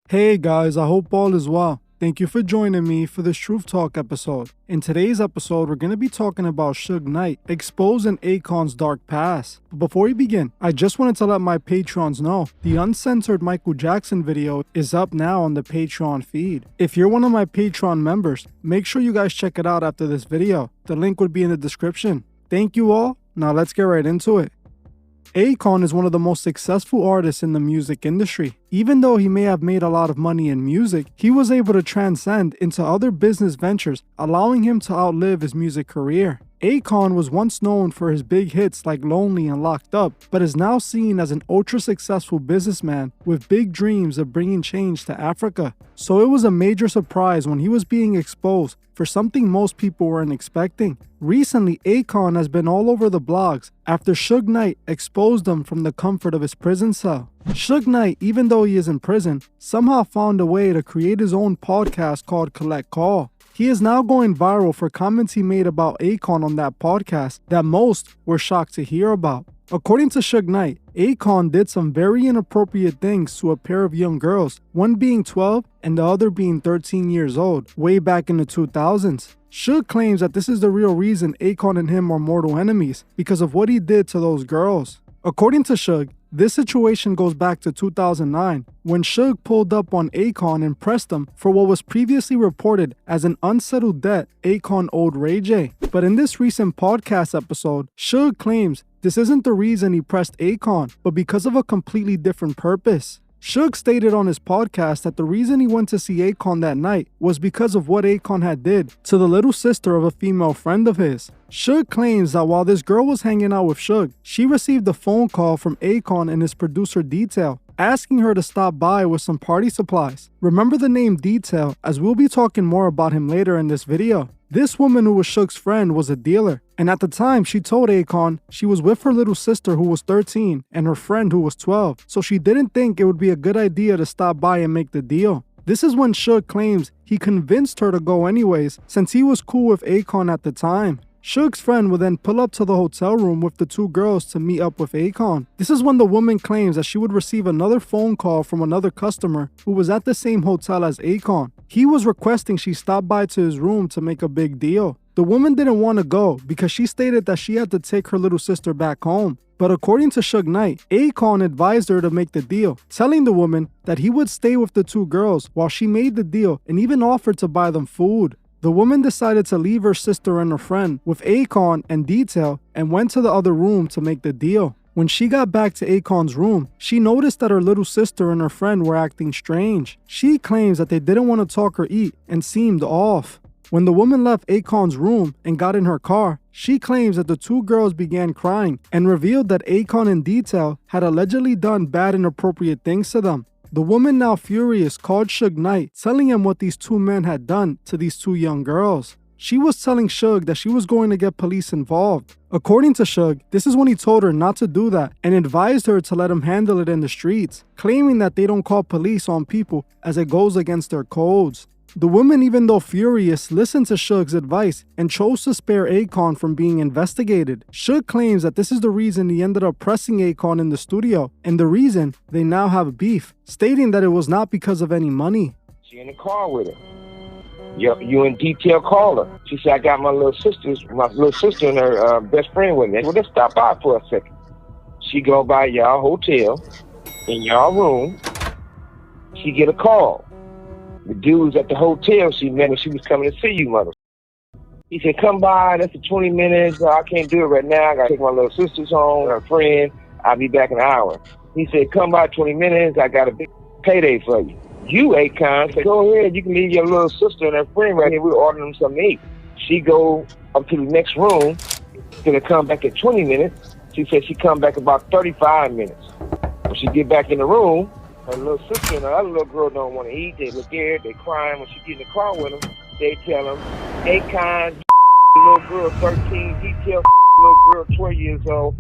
Hey guys, I hope all is well. Thank you for joining me for this Truth Talk episode. In today's episode, we're going to be talking about Suge Knight exposing Akon's dark past. But before we begin, I just wanted to let my patrons know the uncensored Michael Jackson video is up now on the Patreon feed. If you're one of my Patreon members, make sure you guys check it out after this video. The link would be in the description. Thank you all. Now let's get right into it. Akon is one of the most successful artists in the music industry. Even though he may have made a lot of money in music, he was able to transcend into other business ventures, allowing him to outlive his music career. Akon was once known for his big hits like Lonely and Locked Up, but is now seen as an ultra-successful businessman with big dreams of bringing change to Africa. So it was a major surprise when he was being exposed for something most people weren't expecting. Recently, Akon has been all over the blogs after Suge Knight exposed him from the comfort of his prison cell. Suge Knight, even though he is in prison, somehow found a way to create his own podcast called Collect Call. He is now going viral for comments he made about Akon on that podcast that most were shocked to hear about. According to Suge Knight, Akon did some very inappropriate things to a pair of young girls, one being 12 and the other being 13 years old, way back in the 2000s. Suge claims that this is the real reason Akon and him are mortal enemies, because of what he did to those girls. According to Suge, this situation goes back to 2009, when Suge pulled up on Akon and pressed him for what was previously reported as an unsettled debt Akon owed Ray J. But in this recent podcast episode, Suge claims this isn't the reason he pressed Akon, but because of a completely different purpose. Suge stated on his podcast that the reason he went to see Akon that night was because of what Akon had did to the little sister of a female friend of his. Suge claims that while this girl was hanging out with Suge, she received a phone call from Akon and his producer Detail, asking her to stop by with some party supplies. Remember the name Detail, as we'll be talking more about him later in this video. This woman who was Suge's friend was a dealer, and at the time she told Akon she was with her little sister who was 13 and her friend who was 12, so she didn't think it would be a good idea to stop by and make the deal. This is when Suge claims he convinced her to go anyways, since he was cool with Akon at the time. Suge's friend would then pull up to the hotel room with the two girls to meet up with Akon. This is when the woman claims that she would receive another phone call from another customer who was at the same hotel as Akon. He was requesting she stop by to his room to make a big deal. The woman didn't want to go because she stated that she had to take her little sister back home. But according to Suge Knight, Akon advised her to make the deal, telling the woman that he would stay with the two girls while she made the deal and even offered to buy them food. The woman decided to leave her sister and her friend with Akon and Detail and went to the other room to make the deal. When she got back to Akon's room, she noticed that her little sister and her friend were acting strange. She claims that they didn't want to talk or eat and seemed off. When the woman left Akon's room and got in her car, she claims that the two girls began crying and revealed that Akon and Detail had allegedly done bad and inappropriate things to them. The woman, now furious, called Suge Knight, telling him what these two men had done to these two young girls. She was telling Suge that she was going to get police involved. According to Suge, this is when he told her not to do that and advised her to let him handle it in the streets, claiming that they don't call police on people as it goes against their codes. The woman, even though furious, listened to Suge's advice and chose to spare Akon from being investigated. Suge claims that this is the reason he ended up pressing Akon in the studio and the reason they now have beef, stating that it was not because of any money. She in the car with her. You in Detail call her. She said, I got my little sister and her best friend with me. Well, let's stop by for a second. She go by y'all hotel, in y'all room. She get a call. The dude's at the hotel she met when she was coming to see you, mother. He said, come by, that's for 20 minutes. I can't do it right now. I gotta take my little sister's home, her friend. I'll be back in an hour. He said, come by 20 minutes. I got a big payday for you. You, Akon, said, go ahead. You can leave your little sister and her friend right here. We're ordering them something to eat. She go up to the next room. Gonna come back at 20 minutes. She said she come back about 35 minutes. When she get back in the room, her little sister and her other little girl don't want to eat. They look scared. They crying. When she get in the car with them, they tell them, Akon, little girl 13, Detail, little girl 12 years old.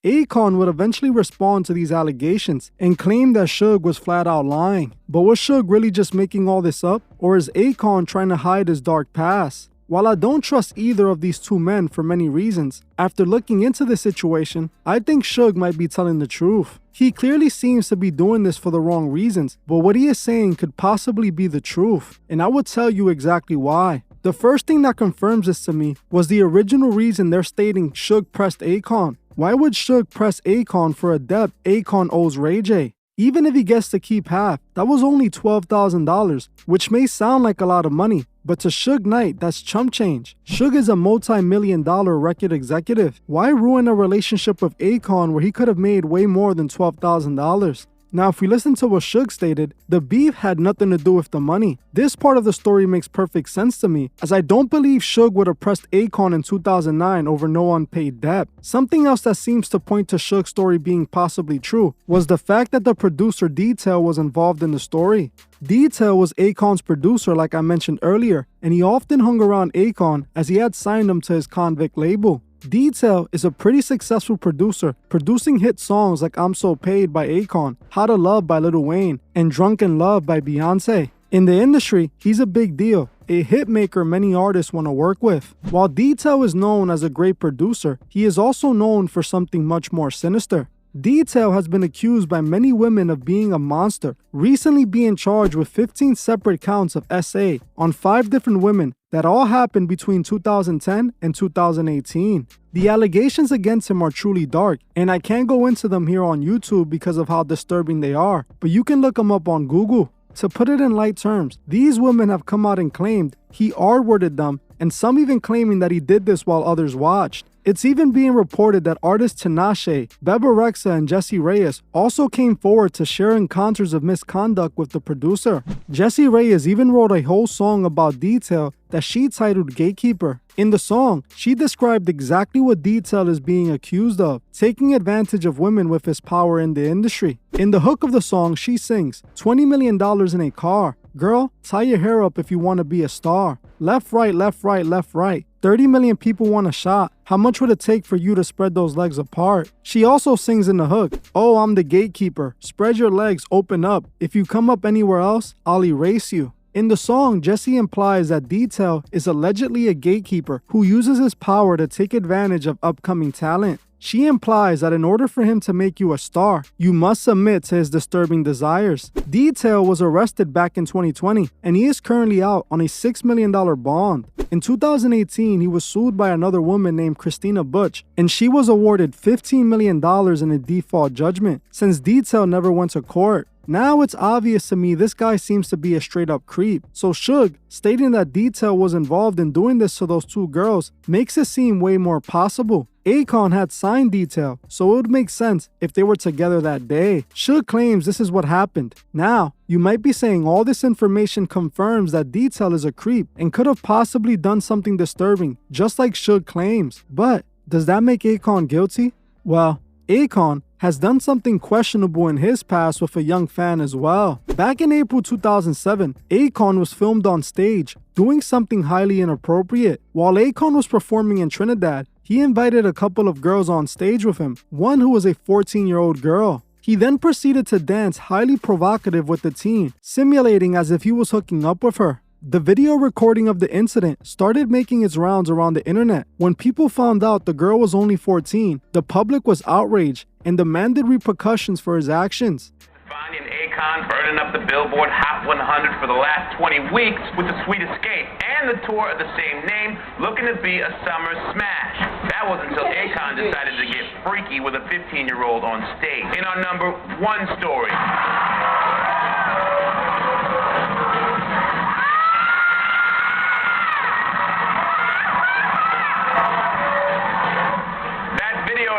Akon would eventually respond to these allegations and claim that Suge was flat out lying. But was Suge really just making all this up? Or is Akon trying to hide his dark past? While I don't trust either of these two men for many reasons, after looking into the situation, I think Suge might be telling the truth. He clearly seems to be doing this for the wrong reasons, but what he is saying could possibly be the truth, and I will tell you exactly why. The first thing that confirms this to me was the original reason they're stating Suge pressed Akon. Why would Suge press Akon for a debt Akon owes Ray J? Even if he gets to keep half, that was only $12,000, which may sound like a lot of money, but to Suge Knight, that's chump change. Suge is a multi-million-dollar record executive. Why ruin a relationship with Akon where he could have made way more than $12,000? Now, if we listen to what Suge stated, the beef had nothing to do with the money. This part of the story makes perfect sense to me, as I don't believe Suge would have pressed Akon in 2009 over no unpaid debt. Something else that seems to point to Suge's story being possibly true was the fact that the producer Detail was involved in the story. Detail was Akon's producer like I mentioned earlier, and he often hung around Akon as he had signed him to his Convict label. Detail is a pretty successful producer, producing hit songs like I'm So Paid by Akon, How to Love by Lil Wayne, and Drunk in Love by Beyonce. In the industry, he's a big deal, a hit maker many artists want to work with. While Detail is known as a great producer, he is also known for something much more sinister. Detail has been accused by many women of being a monster, recently being charged with 15 separate counts of SA on 5 different women that all happened between 2010 and 2018. The allegations against him are truly dark, and I can't go into them here on YouTube because of how disturbing they are, but you can look them up on Google. To put it in light terms, these women have come out and claimed he R-worded them, and some even claiming that he did this while others watched. It's even being reported that artists Tinashe, Beba Rexha, and Jessie Reyes also came forward to share encounters of misconduct with the producer. Jessie Reyes even wrote a whole song about Detail that she titled Gatekeeper. In the song, she described exactly what Detail is being accused of, taking advantage of women with his power in the industry. In the hook of the song, she sings, $20 million in a car. Girl, tie your hair up if you want to be a star. Left, right, left, right, left, right. 30 million people want a shot. How much would it take for you to spread those legs apart? She also sings in the hook, oh, I'm the gatekeeper. Spread your legs, open up. If you come up anywhere else, I'll erase you. In the song, Jessie implies that Detail is allegedly a gatekeeper who uses his power to take advantage of upcoming talent. She implies that in order for him to make you a star, you must submit to his disturbing desires. Detail was arrested back in 2020, and he is currently out on a $6 million bond. In 2018, he was sued by another woman named Christina Butch, and she was awarded $15 million in a default judgment, since Detail never went to court. Now it's obvious to me this guy seems to be a straight up creep. So Suge, stating that Detail was involved in doing this to those 2 girls, makes it seem way more possible. Akon had signed Detail, so it would make sense if they were together that day. Suge claims this is what happened. Now, you might be saying all this information confirms that Detail is a creep and could have possibly done something disturbing, just like Suge claims. But does that make Akon guilty? Well, Akon has done something questionable in his past with a young fan as well. Back in April 2007, Akon was filmed on stage doing something highly inappropriate. While Akon was performing in Trinidad, he invited a couple of girls on stage with him, one who was a 14-year-old girl. He then proceeded to dance highly provocative with the teen, simulating as if he was hooking up with her. The video recording of the incident started making its rounds around the internet. When people found out the girl was only 14, the public was outraged and demanded repercussions for his actions. Bonnie and Akon burning up the Billboard Hot 100 for the last 20 weeks with The Sweet Escape and the tour of the same name looking to be a summer smash. That wasn't until Akon decided to get freaky with a 15-year-old on stage. In our number 1 story.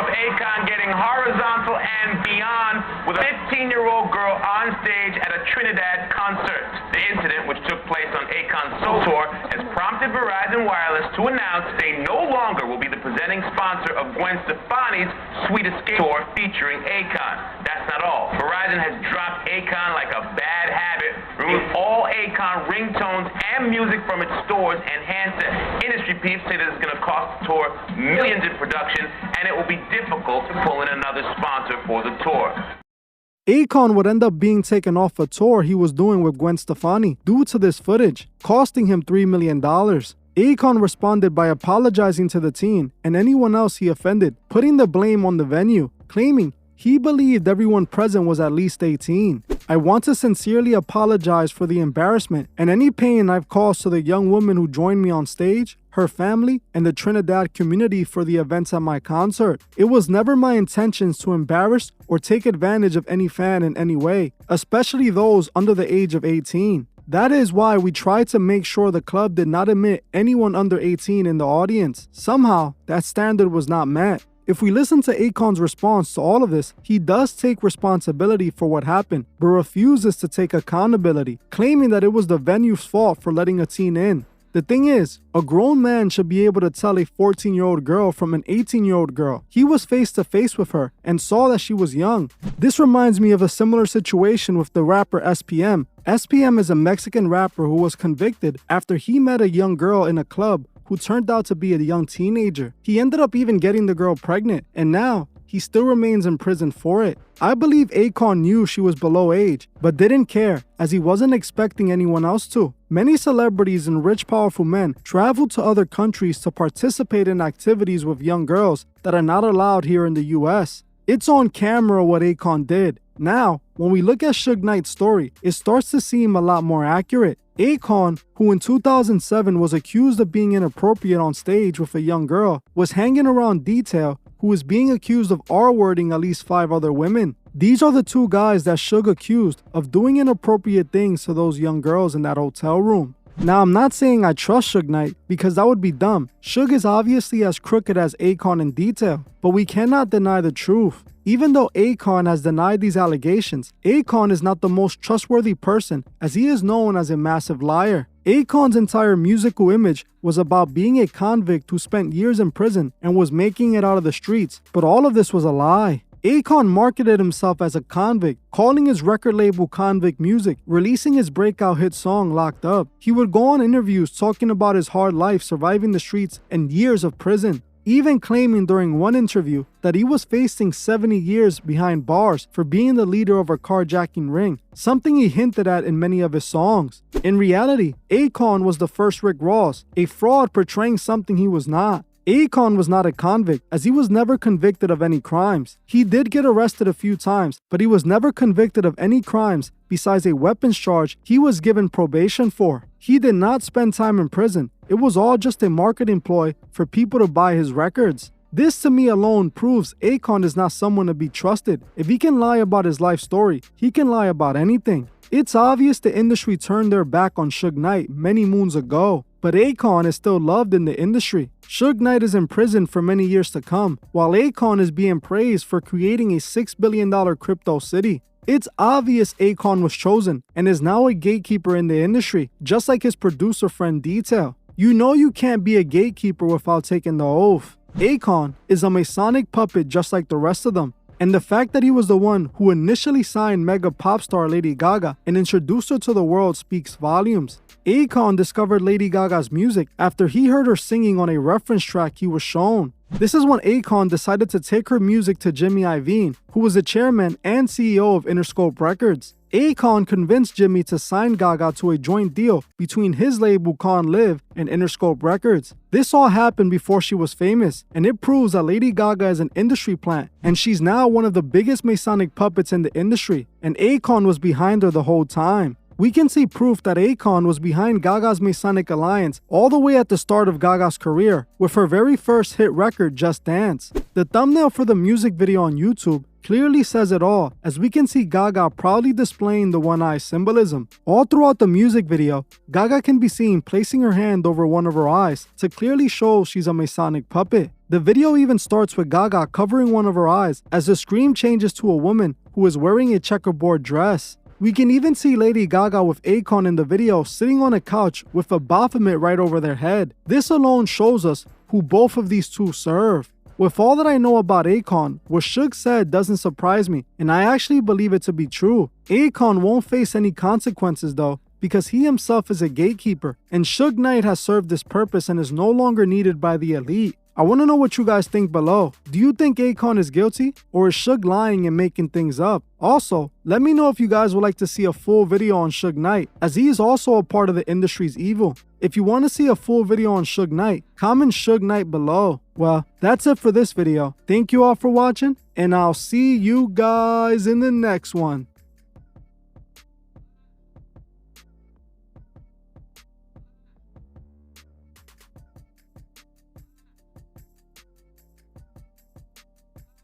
Akon getting horizontal and beyond with a 15-year-old girl on stage at a Trinidad concert. The incident, which took place on Akon's solo tour, has prompted Verizon Wireless to announce they no longer will be the presenting sponsor of Gwen Stefani's Sweet Escape tour featuring Akon. That's not all. Verizon has dropped Akon like a bad habit, removed all Akon ringtones and music from its stores and handsets. Industry peeps say that it's going to cost the tour millions in production, and it will be difficult to pull in another sponsor for the tour. Akon would end up being taken off a tour he was doing with Gwen Stefani due to this footage, costing him $3 million. Akon responded by apologizing to the teen and anyone else he offended, putting the blame on the venue, claiming he believed everyone present was at least 18. I want to sincerely apologize for the embarrassment and any pain I've caused to the young woman who joined me on stage, her family, and the Trinidad community for the events at my concert. It was never my intentions to embarrass or take advantage of any fan in any way, especially those under the age of 18. That is why we tried to make sure the club did not admit anyone under 18 in the audience. Somehow, that standard was not met. If we listen to Akon's response to all of this, he does take responsibility for what happened, but refuses to take accountability, claiming that it was the venue's fault for letting a teen in. The thing is, a grown man should be able to tell a 14-year-old girl from an 18-year-old girl. He was face to face with her and saw that she was young. This reminds me of a similar situation with the rapper SPM. SPM is a Mexican rapper who was convicted after he met a young girl in a club who turned out to be a young teenager. He ended up even getting the girl pregnant, and now he still remains in prison for it. I believe Akon knew she was below age, but didn't care, as he wasn't expecting anyone else to. Many celebrities and rich, powerful men travel to other countries to participate in activities with young girls that are not allowed here in the US. It's on camera what Akon did. Now, when we look at Suge Knight's story, it starts to seem a lot more accurate. Akon, who in 2007 was accused of being inappropriate on stage with a young girl, was hanging around Detail, who is being accused of R-wording at least 5 other women. These are the 2 guys that Suge accused of doing inappropriate things to those young girls in that hotel room. Now, I'm not saying I trust Suge Knight, because that would be dumb. Suge is obviously as crooked as Akon in Detail, but we cannot deny the truth. Even though Akon has denied these allegations, Akon is not the most trustworthy person, as he is known as a massive liar. Akon's entire musical image was about being a convict who spent years in prison and was making it out of the streets, but all of this was a lie. Akon marketed himself as a convict, calling his record label Convict Music, releasing his breakout hit song Locked Up. He would go on interviews talking about his hard life surviving the streets and years of prison, even claiming during one interview that he was facing 70 years behind bars for being the leader of a carjacking ring, something he hinted at in many of his songs. In reality, Akon was the first Rick Ross, a fraud portraying something he was not. Akon was not a convict, as he was never convicted of any crimes. He did get arrested a few times, but he was never convicted of any crimes besides a weapons charge he was given probation for. He did not spend time in prison. It was all just a marketing ploy for people to buy his records. This to me alone proves Akon is not someone to be trusted. If he can lie about his life story, he can lie about anything. It's obvious the industry turned their back on Suge Knight many moons ago, but Akon is still loved in the industry. Suge Knight is in prison for many years to come, while Akon is being praised for creating a $6 billion crypto city. It's obvious Akon was chosen and is now a gatekeeper in the industry, just like his producer friend Detail. You know you can't be a gatekeeper without taking the oath. Akon is a Masonic puppet just like the rest of them. And the fact that he was the one who initially signed mega pop star Lady Gaga and introduced her to the world speaks volumes. Akon discovered Lady Gaga's music after he heard her singing on a reference track he was shown. This is when Akon decided to take her music to Jimmy Iovine, who was the chairman and CEO of Interscope Records. Akon convinced Jimmy to sign Gaga to a joint deal between his label Con Live and Interscope Records. This all happened before she was famous, and it proves that Lady Gaga is an industry plant, and she's now one of the biggest Masonic puppets in the industry, and Akon was behind her the whole time. We can see proof that Akon was behind Gaga's Masonic alliance all the way at the start of Gaga's career, with her very first hit record, Just Dance. The thumbnail for the music video on YouTube clearly says it all, as we can see Gaga proudly displaying the one eye symbolism. All throughout the music video, Gaga can be seen placing her hand over one of her eyes to clearly show she's a Masonic puppet. The video even starts with Gaga covering one of her eyes as the screen changes to a woman who is wearing a checkerboard dress. We can even see Lady Gaga with Akon in the video sitting on a couch with a Baphomet right over their head. This alone shows us who both of these two serve. With all that I know about Akon, what Suge said doesn't surprise me, and I actually believe it to be true. Akon won't face any consequences though, because he himself is a gatekeeper, and Suge Knight has served this purpose and is no longer needed by the elite. I want to know what you guys think below. Do you think Akon is guilty, or is Suge lying and making things up? Also, let me know if you guys would like to see a full video on Suge Knight, as he is also a part of the industry's evil. If you want to see a full video on Suge Knight, comment Suge Knight below. Well, that's it for this video. Thank you all for watching, and I'll see you guys in the next one.